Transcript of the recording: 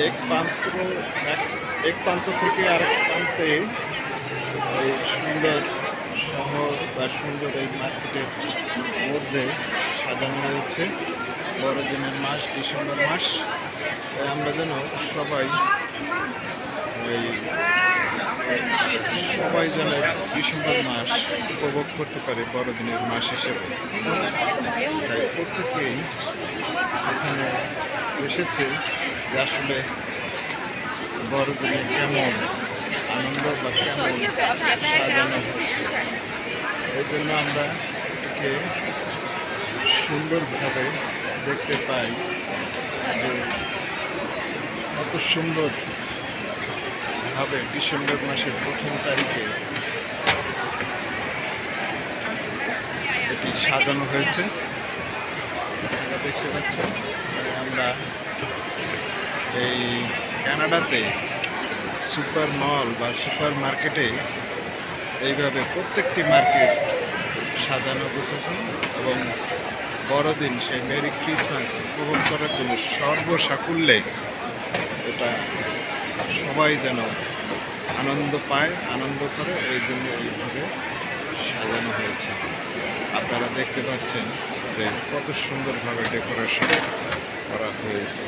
এক প্রান্ত এক প্রান্ত থেকে আরেক প্রান্তে এই সুন্দর শহর বা সুন্দর এই মার্কেটের মধ্যে সাজানো হয়েছে বড়দিনের মাস ডিসেম্বর মাস। তাই আমরা যেন সবাই এই যেন ডিসেম্বর মাস উপভোগ করতে পারে বড়দিনের মাস হিসেবে। তাই প্রত্যেকেই এখানে এসেছে যে আসলে বড়দিনে কেমন আনন্দ বা কেমন সাজানো হচ্ছে। এই জন্য আমরা একে সুন্দরভাবে দেখতে পাই যে কত সুন্দরভাবে ডিসেম্বর মাসের প্রথম তারিখে এটি সাজানো হয়েছে। আপনারা দেখতে পাচ্ছেন আমরা এই কানাডাতে সুপার মল বা সুপার মার্কেটে এইভাবে প্রত্যেকটি মার্কেট সাজানো গোছানো এবং বড়দিন সেই মেরি ক্রিসমাস উপভোগ করার জন্য সর্বসাকুল্যে এটা সবাই যেন আনন্দ পায়, আনন্দ করে, এই জন্য এইভাবে সাজানো হয়েছে। আপনারা দেখতে পাচ্ছেন যে কত সুন্দরভাবে ডেকোরেশন করা হয়েছে।